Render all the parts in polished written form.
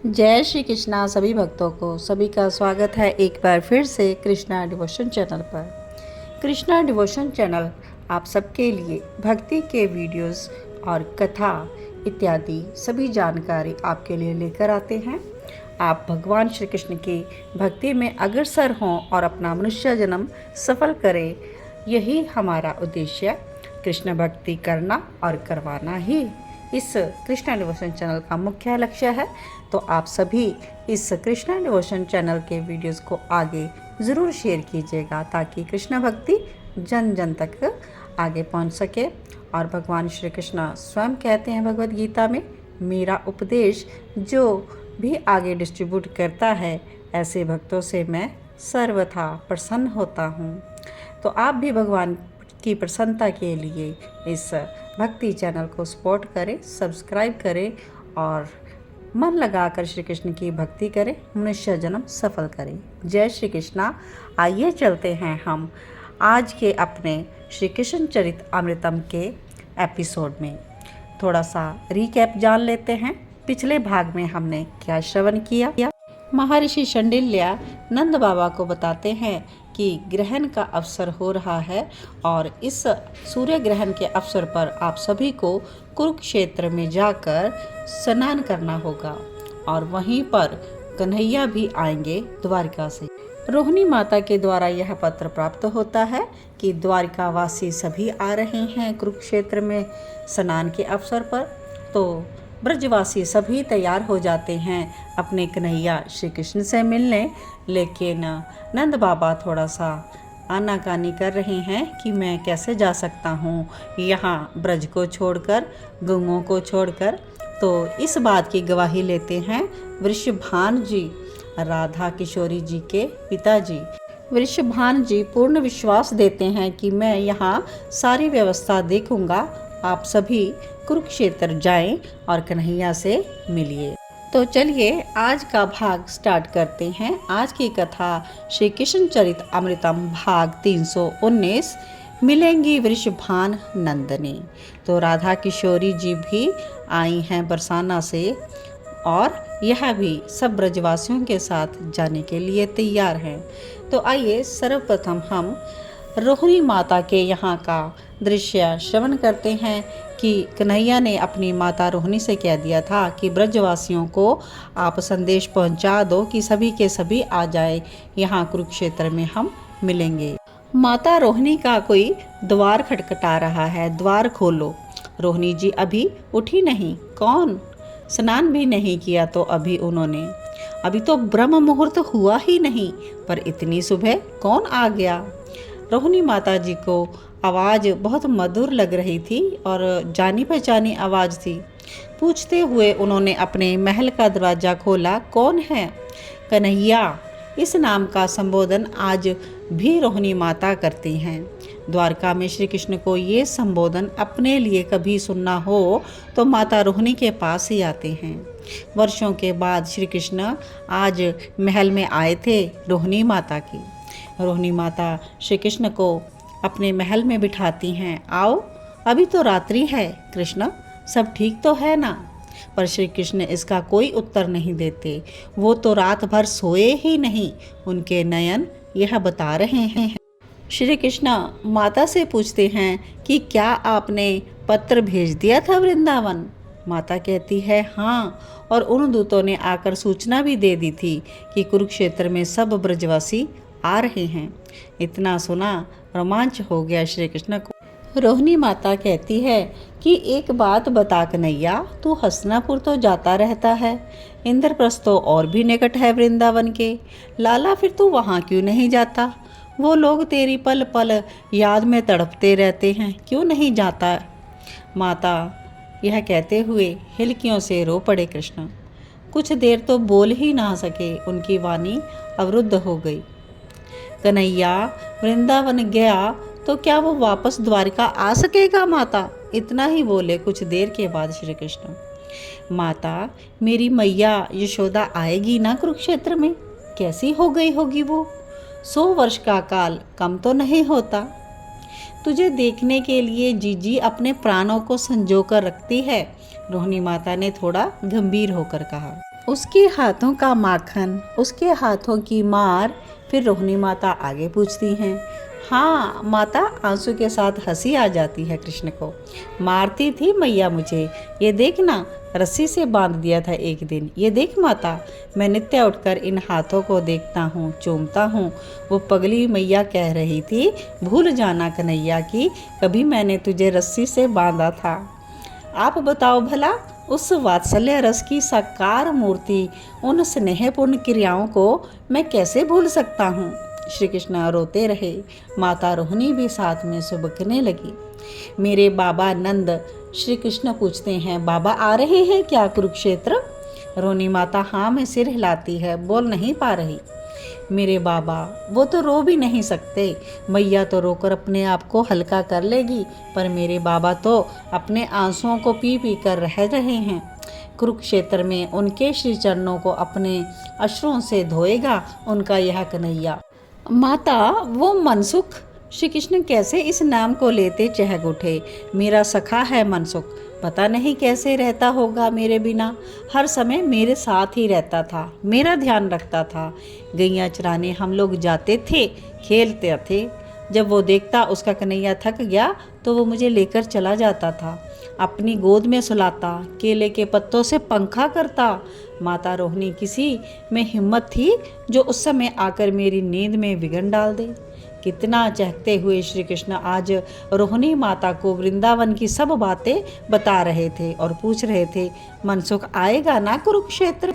जय श्री कृष्णा सभी भक्तों को। सभी का स्वागत है एक बार फिर से कृष्णा डिवोशन चैनल पर। कृष्णा डिवोशन चैनल आप सबके लिए भक्ति के वीडियोस और कथा इत्यादि सभी जानकारी आपके लिए लेकर आते हैं। आप भगवान श्री कृष्ण की भक्ति में अग्रसर हों और अपना मनुष्य जन्म सफल करें, यही हमारा उद्देश्य कृष्ण भक्ति करना और करवाना ही इस कृष्णा डिवोशन चैनल का मुख्य लक्ष्य है। तो आप सभी इस कृष्णा डिवोशन चैनल के वीडियोस को आगे ज़रूर शेयर कीजिएगा ताकि कृष्ण भक्ति जन जन तक आगे पहुंच सके। और भगवान श्री कृष्ण स्वयं कहते हैं भगवद गीता में, मेरा उपदेश जो भी आगे डिस्ट्रीब्यूट करता है ऐसे भक्तों से मैं सर्वथा प्रसन्न होता हूँ। तो आप भी भगवान की प्रसन्नता के लिए इस भक्ति चैनल को सपोर्ट करें, सब्सक्राइब करें और मन लगाकर श्री कृष्ण की भक्ति करें, मनुष्य जन्म सफल करें। जय श्री कृष्णा। आइए चलते हैं हम आज के अपने श्री कृष्ण चरित अमृतम के एपिसोड में। थोड़ा सा रिकैप जान लेते हैं, पिछले भाग में हमने क्या श्रवण किया। महर्षि शांडिल्य नंद बाबा को बताते हैं कि ग्रहण का अवसर हो रहा है और इस सूर्य ग्रहण के अवसर पर आप सभी को कुरुक्षेत्र में जाकर स्नान करना होगा और वहीं पर कन्हैया भी आएंगे द्वारिका से। रोहिणी माता के द्वारा यह पत्र प्राप्त होता है कि द्वारिका वासी सभी आ रहे हैं कुरुक्षेत्र में स्नान के अवसर पर। तो ब्रजवासी सभी तैयार हो जाते हैं अपने कन्हैया श्री कृष्ण से मिलने, लेकिन नंद बाबा थोड़ा सा आनाकानी कर रहे हैं कि मैं कैसे जा सकता हूँ यहाँ ब्रज को छोड़कर, गंगों को छोड़कर। तो इस बात की गवाही लेते हैं वृषभान जी, राधा किशोरी जी के पिताजी। वृषभान जी पूर्ण विश्वास देते हैं कि मैं यहाँ सारी व्यवस्था देखूंगा, आप सभी कुरुक्षेत्र जाएं और कन्हैया से मिलिए। तो चलिए आज का भाग स्टार्ट करते हैं। आज की कथा श्री कृष्ण चरित अमृतम भाग 319, मिलेंगी वृषभान नंदनी। तो राधा किशोरी जी भी आई हैं बरसाना से और यह भी सब ब्रजवासियों के साथ जाने के लिए तैयार हैं। तो आइए सर्वप्रथम हम रोहिणी माता के यहाँ का दृश्य श्रवण करते हैं कि कन्हैया ने अपनी माता रोहिणी से कह दिया था कि ब्रजवासियों को आप संदेश पहुँचा दो कि सभी के सभी आ जाए, यहाँ कुरुक्षेत्र में हम मिलेंगे। माता रोहिणी का कोई द्वार खटखटा रहा है, द्वार खोलो। रोहिणी जी अभी उठी नहीं, कौन? स्नान भी नहीं किया तो अभी तो ब्रह्म मुहूर्त हुआ ही नहीं, पर इतनी सुबह कौन आ गया? रोहिणी माता जी को आवाज़ बहुत मधुर लग रही थी और जानी पहचानी आवाज़ थी। पूछते हुए उन्होंने अपने महल का दरवाज़ा खोला, कौन है? कन्हैया, इस नाम का संबोधन आज भी रोहिणी माता करती हैं। द्वारका में श्री कृष्ण को ये संबोधन अपने लिए कभी सुनना हो तो माता रोहिणी के पास ही आते हैं। वर्षों के बाद श्री कृष्ण आज महल में आए थे रोहिणी माता की। रोहिणी माता श्री कृष्ण को अपने महल में बिठाती हैं, आओ अभी तो रात्रि है, कृष्ण सब ठीक तो है ना? पर श्री कृष्ण इसका कोई उत्तर नहीं देते। वो तो रात भर सोए ही नहीं, उनके नयन यह बता रहे हैं। श्री कृष्ण माता से पूछते हैं कि क्या आपने पत्र भेज दिया था वृंदावन? माता कहती है हाँ, और उन दूतों ने आकर सूचना भी दे दी थी कि कुरुक्षेत्र में सब ब्रजवासी आ रहे हैं। इतना सुना रोमांच हो गया श्री कृष्ण को। रोहिणी माता कहती है कि एक बात बता कन्हैया, तू हसनापुर तो जाता रहता है, इंद्रप्रस्थ तो और भी निकट है वृंदावन के, लाला फिर तू वहाँ क्यों नहीं जाता? वो लोग तेरी पल पल याद में तड़पते रहते हैं, क्यों नहीं जाता? माता यह कहते हुए हिलकियों से रो पड़े कृष्ण। कुछ देर तो बोल ही ना सके, उनकी वाणी अवरुद्ध हो गई। कन्हैया वृंदावन गया तो क्या वो वापस द्वारिका आ सकेगा माता? इतना ही बोले कुछ देर के बाद श्री कृष्ण। माता, मेरी मैया यशोदा आएगी ना कुरुक्षेत्र में? कैसी हो गई होगी वो? 100 वर्ष का काल कम तो नहीं होता। तुझे देखने के लिए जीजी अपने प्राणों को संजो कर रखती है, रोहिणी माता ने थोड़ा गंभीर होकर कहा। उसके हाथों का माखन, उसके हाथों की मार। फिर रोहिणी माता आगे पूछती हैं, हाँ माता, आंसू के साथ हंसी आ जाती है कृष्ण को। मारती थी मैया मुझे, ये देखना, रस्सी से बांध दिया था एक दिन। ये देख माता, मैं नित्य उठकर इन हाथों को देखता हूँ, चूमता हूँ। वो पगली मैया कह रही थी, भूल जाना कन्हैया की कभी मैंने तुझे रस्सी से बांधा था। आप बताओ भला, उस वात्सल्य रस की साकार मूर्ति, उन स्नेहपूर्ण क्रियाओं को मैं कैसे भूल सकता हूँ। श्री कृष्ण रोते रहे। माता रोहिणी भी साथ में सुबकने लगी। मेरे बाबा नंद, श्री कृष्ण पूछते हैं, बाबा आ रहे हैं क्या कुरुक्षेत्र? रोहिणी माता हाँ में सिर हिलाती है, बोल नहीं पा रही। मेरे बाबा, वो तो रो भी नहीं सकते। मैया तो रोकर अपने आप को हल्का कर लेगी, पर मेरे बाबा तो अपने आंसुओं को पी पी कर रह रहे हैं। कुरुक्षेत्र में उनके श्री चरणों को अपने अश्रुओं से धोएगा उनका यह कन्हैया। माता, वो मनसुख, श्री कृष्ण कैसे इस नाम को लेते चहक उठे। मेरा सखा है मनसुख, पता नहीं कैसे रहता होगा मेरे बिना। हर समय मेरे साथ ही रहता था, मेरा ध्यान रखता था। गैया चराने हम लोग जाते थे, खेलते थे। जब वो देखता उसका कन्हैया थक गया तो वो मुझे लेकर चला जाता था, अपनी गोद में सुलाता, केले के पत्तों से पंखा करता। माता रोहिणी किसी में हिम्मत थी जो उस समय आकर मेरी नींद में विघ्न डाल दे। कितना चहकते हुए श्री कृष्ण आज रोहिणी माता को वृंदावन की सब बातें बता रहे थे और पूछ रहे थे, मनसुख आएगा ना कुरुक्षेत्र?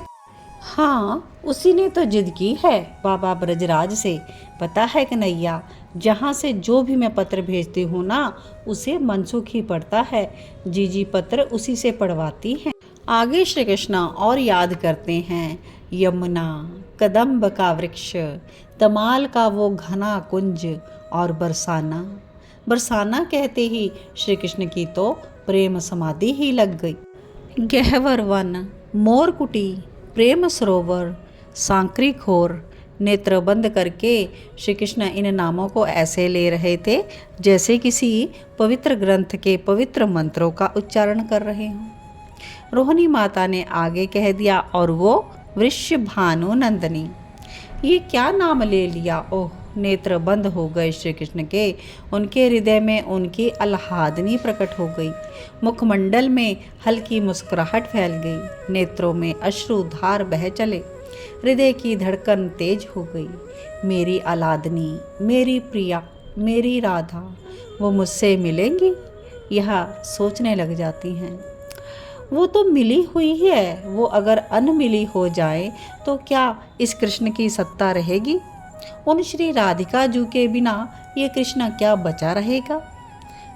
हाँ, उसी ने तो जिद की है बाबा ब्रजराज से। पता है कन्हैया, जहाँ से जो भी मैं पत्र भेजती हूँ ना, उसे मनसुख ही पढ़ता है। जीजी पत्र उसी से पढ़वाती है। आगे श्री कृष्ण और याद करते हैं, यमुना, कदम्ब का वृक्ष, तमाल का वो घना कुंज और बरसाना। बरसाना कहते ही श्री कृष्ण की तो प्रेम समाधि ही लग गई। गहवर वन, मोर कुटी, प्रेम सरोवर, सांकरी खोर। नेत्र बंद करके श्री कृष्ण इन नामों को ऐसे ले रहे थे जैसे किसी पवित्र ग्रंथ के पवित्र मंत्रों का उच्चारण कर रहे हों। रोहिणी माता ने आगे कह दिया, और वो वृषभानु नंदनी। ये क्या नाम ले लिया? ओह, नेत्र बंद हो गए श्री कृष्ण के। उनके हृदय में उनकी आह्लादनी प्रकट हो गई। मुखमंडल में हल्की मुस्कुराहट फैल गई। नेत्रों में अश्रुधार बह चले। हृदय की धड़कन तेज हो गई। मेरी आह्लादनी, मेरी प्रिया, मेरी राधा, वो मुझसे मिलेंगी? यह सोचने लग जाती हैं। वो तो मिली हुई है, वो अगर अनमिली हो जाए तो क्या इस कृष्ण की सत्ता रहेगी? उन श्री राधिका जू के बिना ये कृष्ण क्या बचा रहेगा?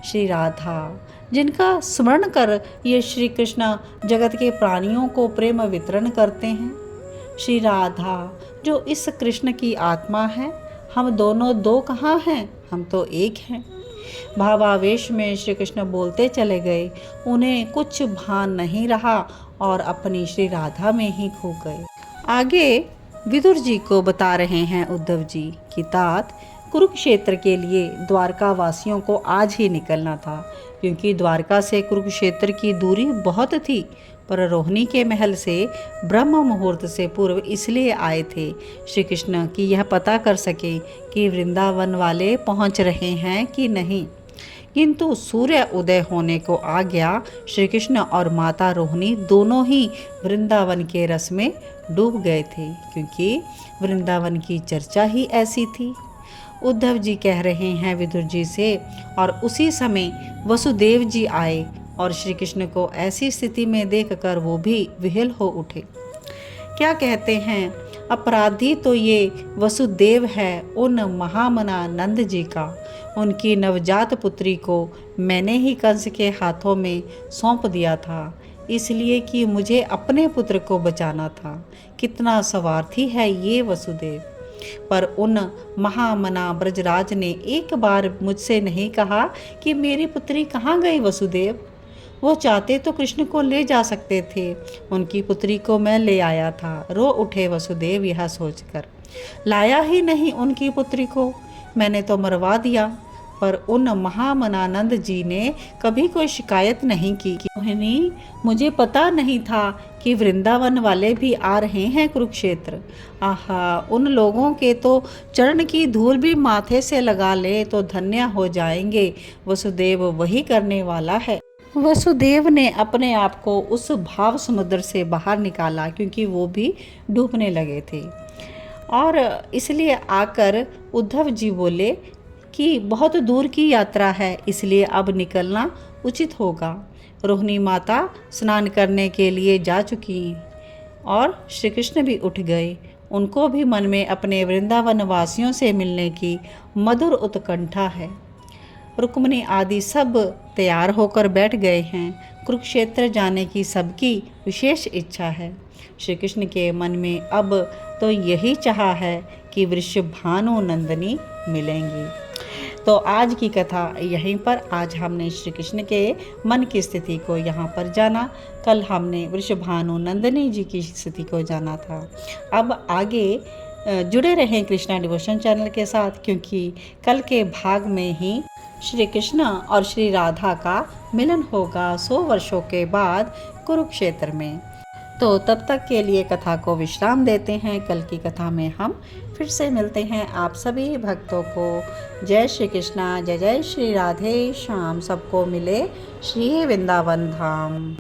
श्री राधा, जिनका स्मरण कर ये श्री कृष्ण जगत के प्राणियों को प्रेम वितरण करते हैं। श्री राधा, जो इस कृष्ण की आत्मा है। हम दोनों दो कहाँ हैं, हम तो एक हैं। भावावेश में श्री कृष्ण बोलते चले गए। उन्हें कुछ भान नहीं रहा और अपनी श्री राधा में ही खो गए। आगे विदुर जी को बता रहे हैं उद्धव जी कि तात, कुरुक्षेत्र के लिए द्वारका वासियों को आज ही निकलना था, क्योंकि द्वारका से कुरुक्षेत्र की दूरी बहुत थी। पर रोहिणी के महल से ब्रह्म मुहूर्त से पूर्व इसलिए आए थे श्री कृष्ण कि यह पता कर सके कि वृंदावन वाले पहुंच रहे हैं कि नहीं। किंतु सूर्य उदय होने को आ गया। श्री कृष्ण और माता रोहिणी दोनों ही वृंदावन के रस में डूब गए थे, क्योंकि वृंदावन की चर्चा ही ऐसी थी। उद्धव जी कह रहे हैं विदुर जी से, और उसी समय वसुदेव जी आए और श्री कृष्ण को ऐसी स्थिति में देखकर वो भी विह्वल हो उठे। क्या कहते हैं, अपराधी तो ये वसुदेव है उन महामना नंद जी का। उनकी नवजात पुत्री को मैंने ही कंस के हाथों में सौंप दिया था, इसलिए कि मुझे अपने पुत्र को बचाना था। कितना स्वार्थी है ये वसुदेव। पर उन महामना ब्रजराज ने एक बार मुझसे नहीं कहा कि मेरी पुत्री कहाँ गई वसुदेव। वो चाहते तो कृष्ण को ले जा सकते थे, उनकी पुत्री को मैं ले आया था। रो उठे वसुदेव यह सोचकर। लाया ही नहीं उनकी पुत्री को, मैंने तो मरवा दिया। पर उन महामनानंद जी ने कभी कोई शिकायत नहीं की। मोहिनी, मुझे पता नहीं था कि वृंदावन वाले भी आ रहे हैं कुरुक्षेत्र। आहा, उन लोगों के तो चरण की धूल भी माथे से लगा ले तो धन्य हो जाएंगे। वसुदेव वही करने वाला है। वसुदेव ने अपने आप को उस भाव समुद्र से बाहर निकाला, क्योंकि वो भी डूबने लगे थे। और इसलिए आकर उद्धव जी बोले कि बहुत दूर की यात्रा है, इसलिए अब निकलना उचित होगा। रोहिणी माता स्नान करने के लिए जा चुकी और श्री कृष्ण भी उठ गए। उनको भी मन में अपने वृंदावन वासियों से मिलने की मधुर उत्कंठा है। रुक्मिणी आदि सब तैयार होकर बैठ गए हैं। कुरुक्षेत्र जाने की सबकी विशेष इच्छा है। श्री कृष्ण के मन में अब तो यही चाह है कि वृषभानु नंदिनी मिलेंगी। तो आज की कथा यहीं पर, आज हमने श्री कृष्ण के मन की स्थिति को यहाँ पर जाना। कल हमने वृषभानु नंदिनी जी की स्थिति को जाना था। अब आगे जुड़े रहें कृष्णा डिवोशन चैनल के साथ, क्योंकि कल के भाग में ही श्री कृष्ण और श्री राधा का मिलन होगा 100 वर्षों के बाद कुरुक्षेत्र में। तो तब तक के लिए कथा को विश्राम देते हैं। कल की कथा में हम फिर से मिलते हैं। आप सभी भक्तों को जय श्री कृष्णा, जय जय श्री राधे श्याम। सबको मिले श्री वृंदावन धाम।